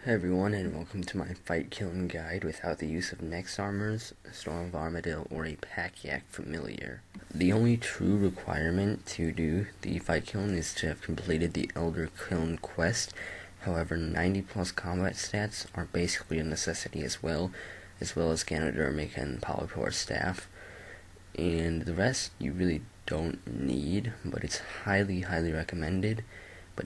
Hey everyone, and welcome to my fight killing guide without the use of next armors, Storm of Armadale, or a Pack-Yak familiar. The only true requirement to do the fight killing is to have completed the Elder Kiln quest. However, 90 plus combat stats are basically a necessity as well as Ganodermic and Polypore staff. And the rest you really don't need, but it's highly recommended.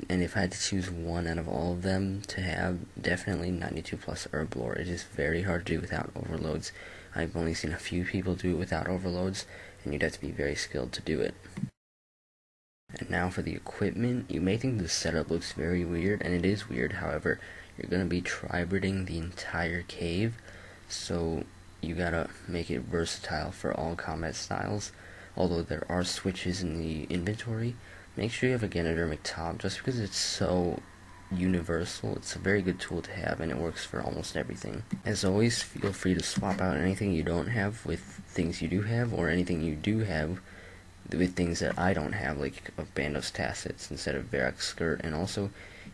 And if I had to choose one out of all of them to have, definitely 92 plus herb lore. It is very hard to do without overloads. I've only seen a few people do it without overloads, and you'd have to be very skilled to do it. And now for the equipment. You may think the setup looks very weird, and it is weird. However, you're going to be tri-breeding the entire cave, so you gotta make it versatile for all combat styles. Although there are switches in the inventory, make sure you have a Ganodermic top, just because it's so universal. It's a very good tool to have, and it works for almost everything. As always, feel free to swap out anything you don't have with things you do have, or anything you do have with things that I don't have, like a Bandos Tacets instead of Varrock's Skirt. And also,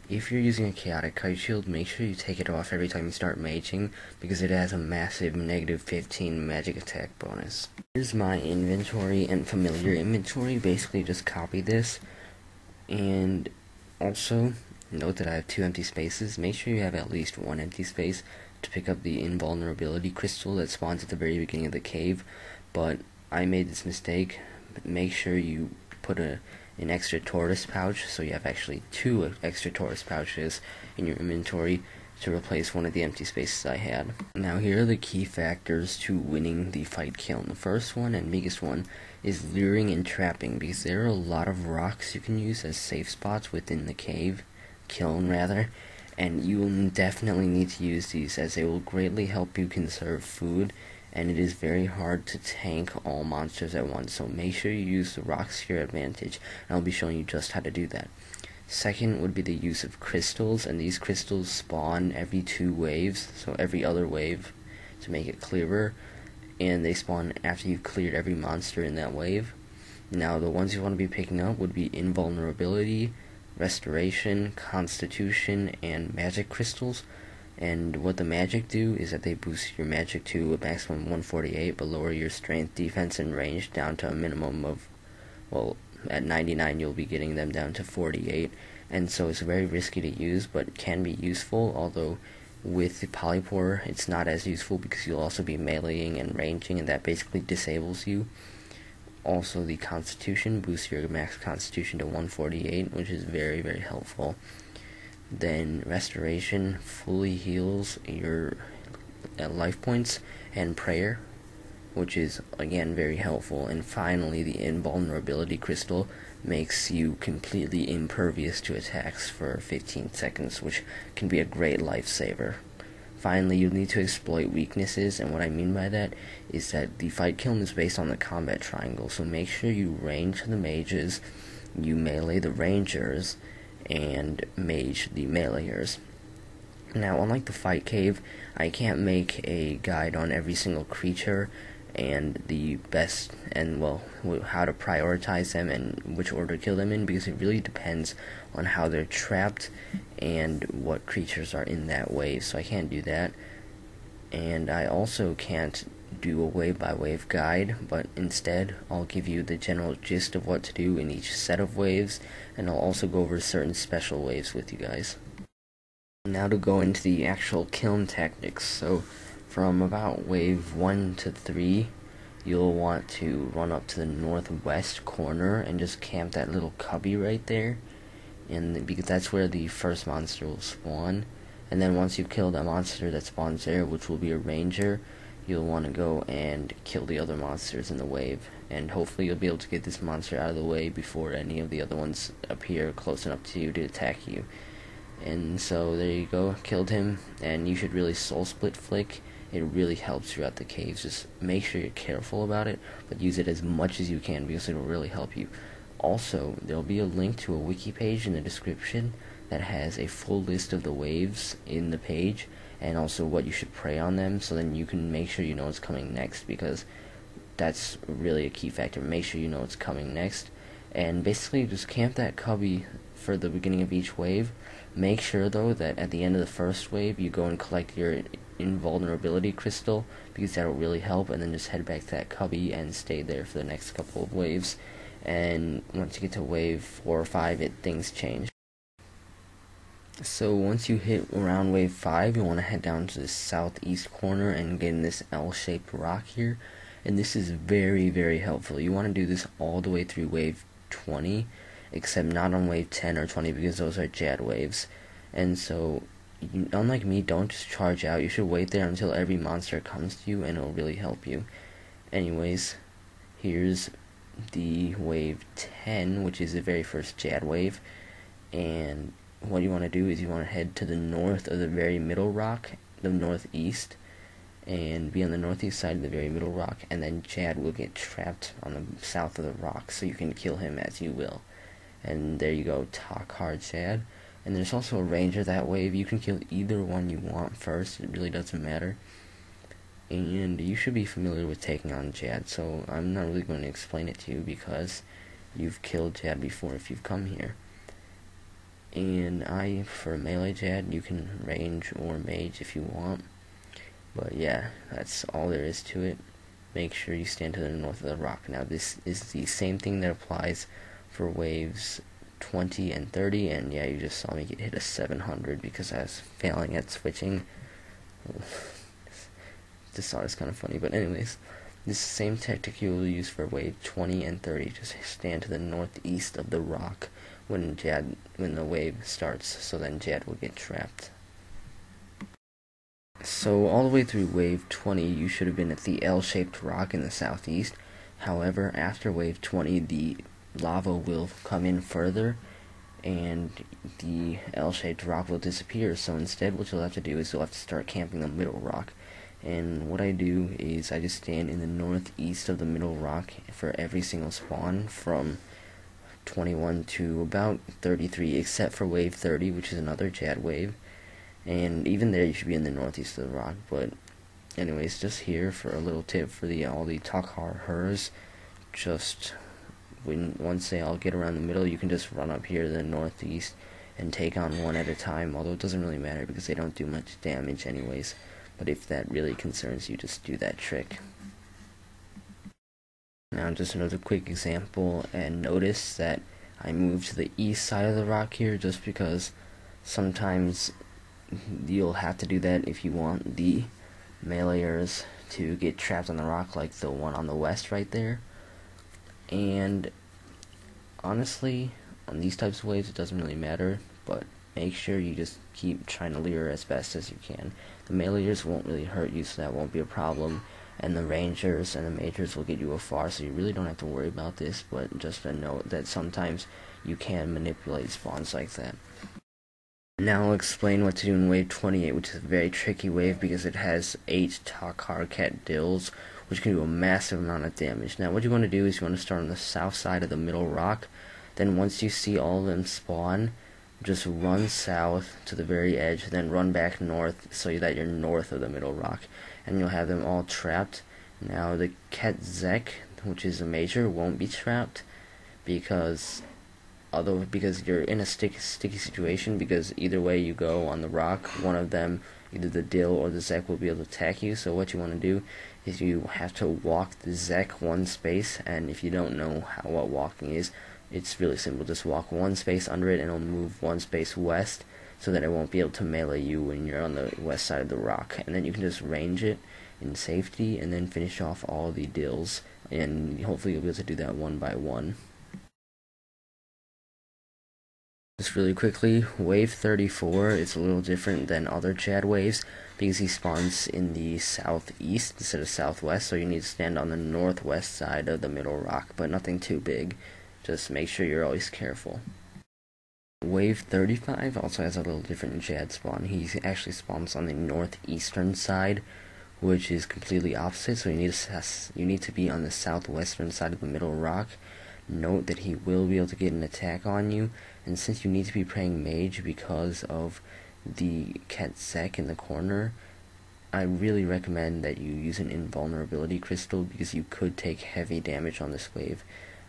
if you're using a Chaotic Kite Shield, make sure you take it off every time you start maging, because it has a massive negative 15 magic attack bonus. Here's my inventory and familiar inventory. Basically just copy this, and also note that I have 2 empty spaces. Make sure you have at least 1 empty space to pick up the invulnerability crystal that spawns at the very beginning of the cave. But I made this mistake. Make sure you put an extra tortoise pouch, so you have actually 2 extra tortoise pouches in your inventory to replace one of the empty spaces I had. Now here are the key factors to winning the fight kiln. The first one and biggest one is luring and trapping, because there are a lot of rocks you can use as safe spots within the kiln rather, and you will definitely need to use these, as they will greatly help you conserve food, and it is very hard to tank all monsters at once, so make sure you use the rocks to your advantage, and I'll be showing you just how to do that. Second would be the use of crystals, and these crystals spawn every 2 waves, so every other wave to make it clearer, and they spawn after you've cleared every monster in that wave. Now the ones you want to be picking up would be invulnerability, restoration, constitution, and magic crystals. And what the magic do is that they boost your magic to a maximum 148, but lower your strength, defense, and range down to a minimum of, well, at 99 you'll be getting them down to 48, and so it's very risky to use, but can be useful. Although with the Polypore it's not as useful, because you'll also be meleeing and ranging, and that basically disables you. Also, the constitution boosts your max constitution to 148, which is very helpful. Then restoration fully heals your life points, and prayer, which is again very helpful. And finally, the invulnerability crystal makes you completely impervious to attacks for 15 seconds, which can be a great lifesaver. Finally, you'll need to exploit weaknesses, and what I mean by that is that the fight kiln is based on the combat triangle, so make sure you range the mages, you melee the rangers, and mage the meleeers. Now, unlike the fight cave, I can't make a guide on every single creature and the best, and well, how to prioritize them and which order to kill them in, because it really depends on how they're trapped and what creatures are in that wave, so I can't do that. And I also can't do a wave by wave guide, but instead I'll give you the general gist of what to do in each set of waves, and I'll also go over certain special waves with you guys. Now to go into the actual kiln tactics. So from about wave 1 to 3, you'll want to run up to the northwest corner and just camp that little cubby right there, and because that's where the first monster will spawn. And then once you've killed a monster that spawns there, which will be a ranger, you'll want to go and kill the other monsters in the wave, and hopefully you'll be able to get this monster out of the way before any of the other ones appear close enough to you to attack you. And so there you go, killed him, and you should really soul split flick. It really helps throughout the caves. Just make sure you're careful about it, but use it as much as you can, because it will really help you. Also, there'll be a link to a wiki page in the description that has a full list of the waves in the page, and also what you should pray on them, so then you can make sure you know what's coming next, because that's really a key factor. Make sure you know what's coming next, and basically just camp that cubby for the beginning of each wave, Make sure though that at the end of the first wave you go and collect your invulnerability crystal, because that'll really help, and then just head back to that cubby and stay there for the next couple of waves. And once you get to wave 4 or 5, things change. So once you hit around wave 5, you want to head down to the southeast corner and get in this L-shaped rock here, and this is very, very helpful. You want to do this all the way through wave 20, except not on wave 10 or 20, because those are Jad waves. And so, unlike me, don't just charge out. You should wait there until every monster comes to you, and it'll really help you. Anyways, here's the wave 10, which is the very first Jad wave, and what you want to do is you want to head to the north of the very middle rock, the northeast, and be on the northeast side of the very middle rock, and then Jad will get trapped on the south of the rock, so you can kill him as you will. And there you go, Tokhaar-Kal. And there's also a ranger that wave. You can kill either one you want first, it really doesn't matter. And you should be familiar with taking on Jad, so I'm not really going to explain it to you because you've killed Jad before if you've come here. And for melee Jad, you can range or mage if you want. But yeah, that's all there is to it. Make sure you stand to the north of the rock. Now this is the same thing that applies for waves 20 and 30, and yeah, you just saw me get hit a 700 because I was failing at switching. This thought is kind of funny, but anyways, this same tactic you will use for wave 20 and 30. Just stand to the northeast of the rock when the wave starts, so then Jad will get trapped. So all the way through wave 20, you should have been at the L-shaped rock in the southeast. However, after wave 20, the lava will come in further, and the L-shaped rock will disappear. So instead, what you'll have to do is you'll have to start camping the middle rock. And what I do is I just stand in the northeast of the middle rock for every single spawn from 21 to about 33, except for wave 30, which is another Jad wave. And even there, you should be in the northeast of the rock. But anyways, just here for a little tip for all the Tokhaar-Hers. Just once they all get around the middle, you can just run up here to the northeast and take on one at a time. Although it doesn't really matter because they don't do much damage anyways. But if that really concerns you, just do that trick. Now just another quick example, and notice that I moved to the east side of the rock here just because sometimes you'll have to do that if you want the meleeers to get trapped on the rock, like the one on the west right there. And honestly, on these types of waves it doesn't really matter, but make sure you just keep trying to lure as best as you can. The meleeers won't really hurt you, so that won't be a problem, and the rangers and the majors will get you afar, so you really don't have to worry about this. But just a note that sometimes you can manipulate spawns like that. Now I'll explain what to do in wave 28, which is a very tricky wave because it has 8 Tokhaar-Kal dills, which can do a massive amount of damage. Now what you want to do is you want to start on the south side of the middle rock. Then once you see all of them spawn, just run south to the very edge, then run back north so that you're north of the middle rock, and you'll have them all trapped. Now the KASOY, which is a major, won't be trapped because you're in a sticky situation, because either way you go on the rock, one of them, either the dill or the Zek, will be able to attack you. So what you want to do is you have to walk the Zek one space, and if you don't know what walking is, it's really simple. Just walk one space under it and it'll move one space west so that it won't be able to melee you when you're on the west side of the rock. And then you can just range it in safety and then finish off all the dills, and hopefully you'll be able to do that one by one. Just really quickly, wave 34 is a little different than other Jad waves because he spawns in the southeast instead of southwest, so you need to stand on the northwest side of the middle rock, but nothing too big. Just make sure you're always careful. Wave 35 also has a little different Jad spawn. He actually spawns on the northeastern side, which is completely opposite, so you need to be on the southwestern side of the middle rock. Note that he will be able to get an attack on you, and since you need to be playing mage because of the KASOY in the corner, I really recommend that you use an invulnerability crystal because you could take heavy damage on this wave.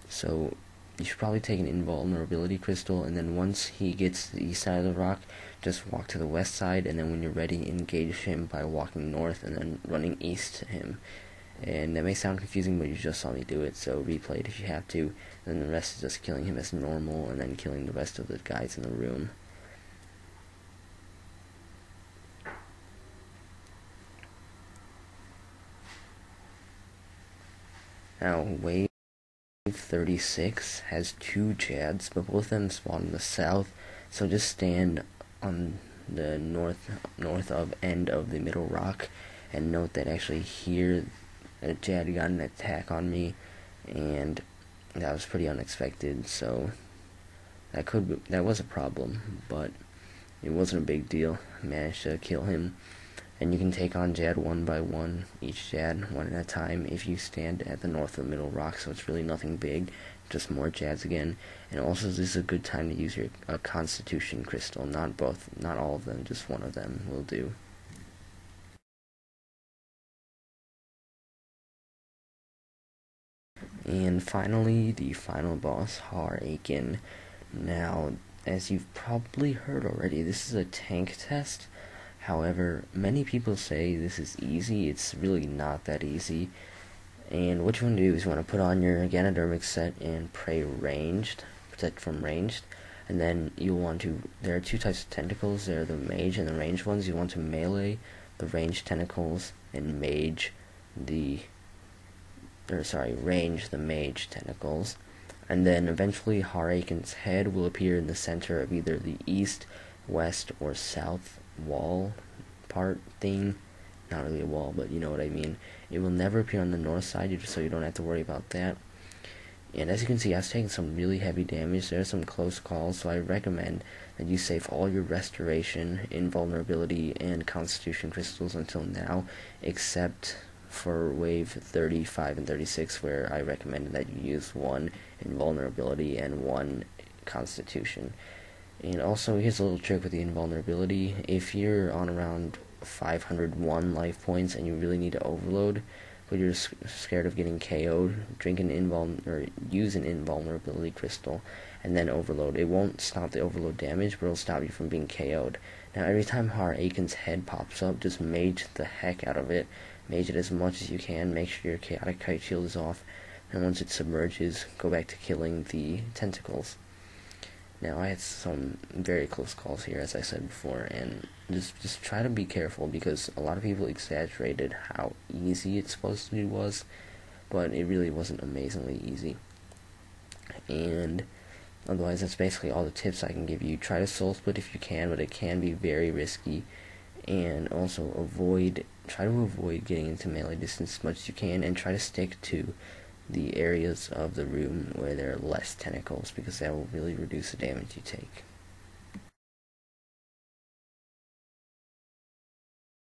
So you should probably take an invulnerability crystal, and then once he gets to the east side of the rock, just walk to the west side, and then when you're ready, engage him by walking north and then running east to him. And that may sound confusing, but you just saw me do it, so replay it if you have to. And then the rest is just killing him as normal, and then killing the rest of the guys in the room. Now, wave 36 has 2 Jads, but both of them spawn in the south, so just stand on the north of end of the middle rock, and note that actually here a Jad got an attack on me, and that was pretty unexpected, so that was a problem, but it wasn't a big deal. I managed to kill him. And you can take on Jad one by one, each Jad one at a time, if you stand at the north of the middle rock, so it's really nothing big, just more Jads again. And also, this is a good time to use your Constitution crystal, not all of them, just one of them will do. And finally, the final boss, Tokhaar-Kal. Now, as you've probably heard already, this is a tank test. However, many people say this is easy. It's really not that easy. And what you want to do is you want to put on your Ganodermic set and pray ranged, protect from ranged. And then you want to, there are 2 types of tentacles. There are the mage and the ranged ones. You want to melee the ranged tentacles and range the mage tentacles. And then eventually Tokhaar-Kal's head will appear in the center of either the east, west, or south wall part thing. Not really a wall, but you know what I mean. It will never appear on the north side, so you don't have to worry about that. And as you can see, I was taking some really heavy damage. There are some close calls, so I recommend that you save all your restoration, invulnerability, and constitution crystals until now, except for wave 35 and 36, where I recommended that you use 1 invulnerability and 1 constitution. And also, here's a little trick with the invulnerability. If you're on around 501 life points and you really need to overload, but you're scared of getting KO'd, use an invulnerability crystal and then overload. It won't stop the overload damage, but it'll stop you from being KO'd. Now, every time Tokhaar-Kal's head pops up, just mage the heck out of it. Mage it as much as you can. Make sure your chaotic kite shield is off. And once it submerges, go back to killing the tentacles. Now, I had some very close calls here, as I said before, and just try to be careful, because a lot of people exaggerated how easy it supposedly was, but it really wasn't amazingly easy. And otherwise, that's basically all the tips I can give you. Try to soul split if you can, but it can be very risky. And also try to avoid getting into melee distance as much as you can, and try to stick to the areas of the room where there are less tentacles, because that will really reduce the damage you take.